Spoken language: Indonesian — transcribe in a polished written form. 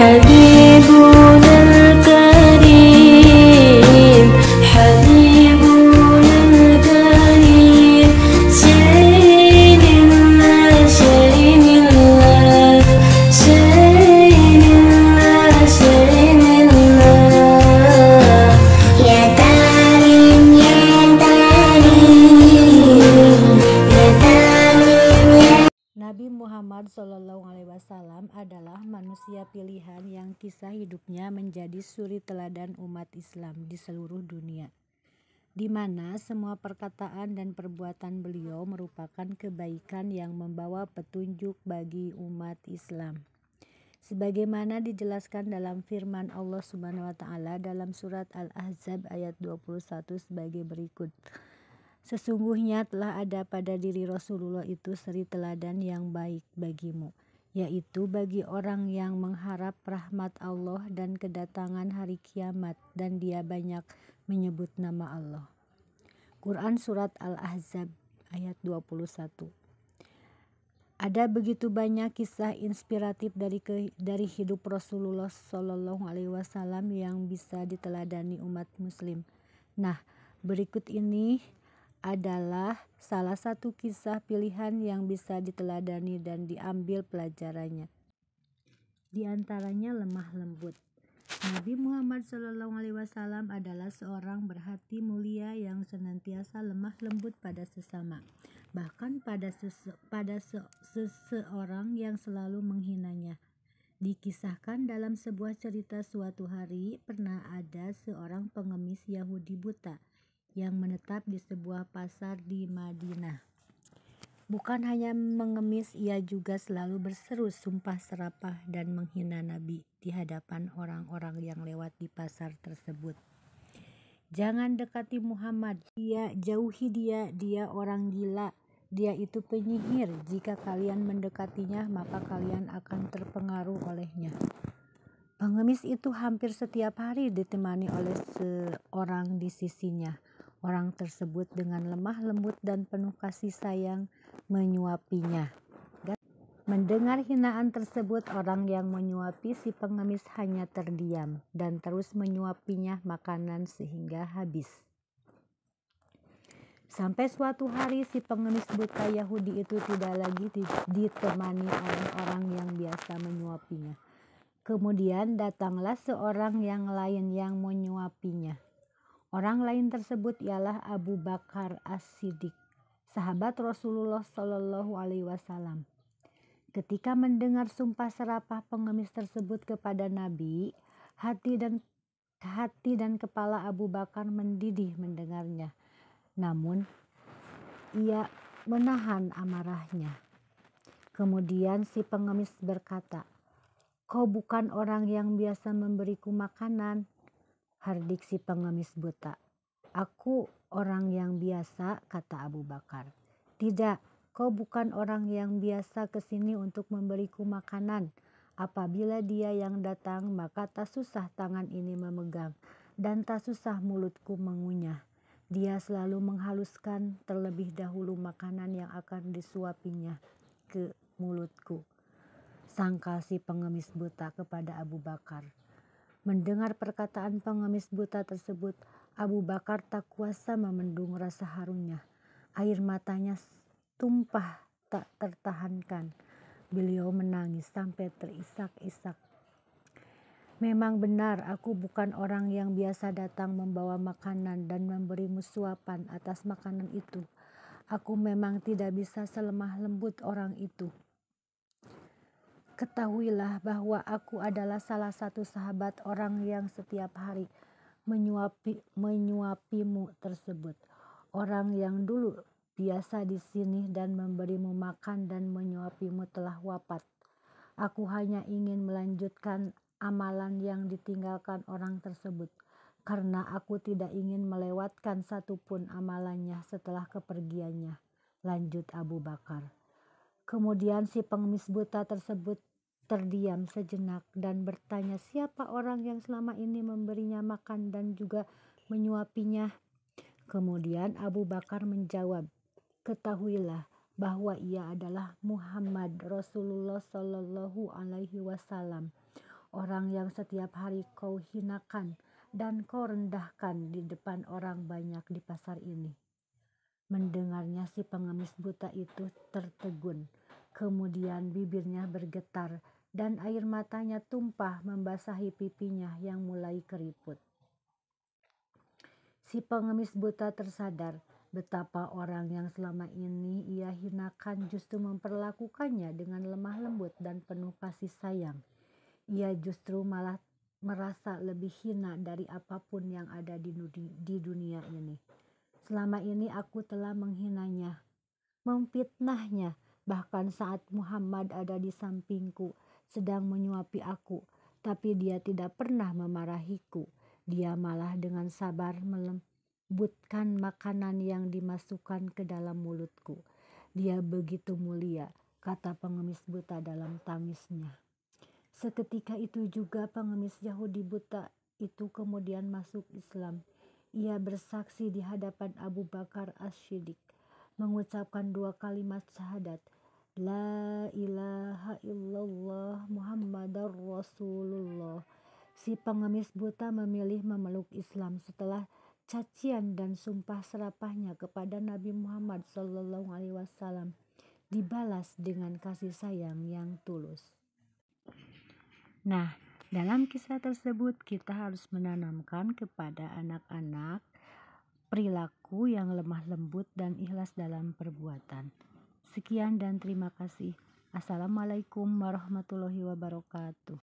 حبيبنا الكريم حبيبنا الكريم شين الله شين الله شين الله شين الله يا كريم يا كريم يا كريم يا Nabi Muhammad SAW adalah manusia pilihan yang kisah hidupnya menjadi suri teladan umat Islam di seluruh dunia, di mana semua perkataan dan perbuatan beliau merupakan kebaikan yang membawa petunjuk bagi umat Islam. Sebagaimana dijelaskan dalam firman Allah Subhanahu wa taala dalam surat Al-Ahzab ayat 21 sebagai berikut. Sesungguhnya telah ada pada diri Rasulullah itu suri teladan yang baik bagimu, yaitu bagi orang yang mengharap rahmat Allah dan kedatangan hari kiamat, dan dia banyak menyebut nama Allah. Quran Surat Al-Ahzab ayat 21. Ada begitu banyak kisah inspiratif dari hidup Rasulullah SAW yang bisa diteladani umat muslim. Nah, berikut ini adalah salah satu kisah pilihan yang bisa diteladani dan diambil pelajarannya. Di antaranya lemah lembut. Nabi Muhammad SAW adalah seorang berhati mulia yang senantiasa lemah lembut pada sesama, bahkan pada seseorang yang selalu menghinanya. Dikisahkan dalam sebuah cerita, suatu hari pernah ada seorang pengemis Yahudi buta yang menetap di sebuah pasar di Madinah. Bukan hanya mengemis, ia juga selalu berseru sumpah serapah dan menghina Nabi di hadapan orang-orang yang lewat di pasar tersebut. Jangan dekati Muhammad, jauhi dia orang gila, dia itu penyihir. Jika kalian mendekatinya, maka kalian akan terpengaruh olehnya. Pengemis itu hampir setiap hari ditemani oleh seorang di sisinya. Orang tersebut dengan lemah lembut dan penuh kasih sayang menyuapinya. Mendengar hinaan tersebut, orang yang menyuapi si pengemis hanya terdiam dan terus menyuapinya makanan sehingga habis. Sampai suatu hari si pengemis buta Yahudi itu tidak lagi ditemani oleh orang yang biasa menyuapinya. Kemudian datanglah seorang yang lain yang menyuapinya. Orang lain tersebut ialah Abu Bakar As-Siddiq, sahabat Rasulullah SAW. Ketika mendengar sumpah serapah pengemis tersebut kepada Nabi, hati dan kepala Abu Bakar mendidih mendengarnya. Namun ia menahan amarahnya. Kemudian si pengemis berkata, "Kau bukan orang yang biasa memberiku makanan." Hardik si pengemis buta. "Aku orang yang biasa," kata Abu Bakar. "Tidak, kau bukan orang yang biasa kesini untuk memberiku makanan. Apabila dia yang datang, maka tak susah tangan ini memegang, dan tak susah mulutku mengunyah. Dia selalu menghaluskan terlebih dahulu makanan yang akan disuapinya ke mulutku," sangkal si pengemis buta kepada Abu Bakar. Mendengar perkataan pengemis buta tersebut, Abu Bakar tak kuasa memendung rasa harunya. Air matanya tumpah tak tertahankan. Beliau menangis sampai terisak-isak. "Memang benar, aku bukan orang yang biasa datang membawa makanan dan memberimu suapan atas makanan itu. Aku memang tidak bisa selemah lembut orang itu. Ketahuilah bahwa aku adalah salah satu sahabat orang yang setiap hari menyuapimu tersebut. Orang yang dulu biasa di sini dan memberimu makan dan menyuapimu telah wafat. Aku hanya ingin melanjutkan amalan yang ditinggalkan orang tersebut, karena aku tidak ingin melewatkan satupun amalannya setelah kepergiannya," lanjut Abu Bakar. Kemudian si pengemis buta tersebut terdiam sejenak dan bertanya, siapa orang yang selama ini memberinya makan dan juga menyuapinya. Kemudian Abu Bakar menjawab, "Ketahuilah bahwa ia adalah Muhammad Rasulullah Shallallahu Alaihi Wasallam, orang yang setiap hari kau hinakan dan kau rendahkan di depan orang banyak di pasar ini. Mendengarnya si pengemis buta itu tertegun, kemudian bibirnya bergetar dan air matanya tumpah membasahi pipinya yang mulai keriput. Si pengemis buta tersadar betapa orang yang selama ini ia hinakan justru memperlakukannya dengan lemah lembut dan penuh kasih sayang. Ia justru malah merasa lebih hina dari apapun yang ada di dunia ini. Selama ini aku telah menghinanya, memfitnahnya, bahkan saat Muhammad ada di sampingku sedang menyuapi aku, tapi dia tidak pernah memarahiku. Dia malah dengan sabar melembutkan makanan yang dimasukkan ke dalam mulutku. Dia begitu mulia, kata pengemis buta dalam tangisnya. Seketika itu juga pengemis Yahudi buta itu kemudian masuk Islam. Ia bersaksi di hadapan Abu Bakar As-Siddiq, mengucapkan 2 kalimat syahadat, La ilaha illallah Muhammadar Rasulullah. Si pengemis buta memilih memeluk Islam setelah cacian dan sumpah serapahnya kepada Nabi Muhammad SAW dibalas dengan kasih sayang yang tulus. Nah, dalam kisah tersebut kita harus menanamkan kepada anak-anak perilaku yang lemah lembut dan ikhlas dalam perbuatan. Sekian dan terima kasih. Assalamualaikum warahmatullahi wabarakatuh.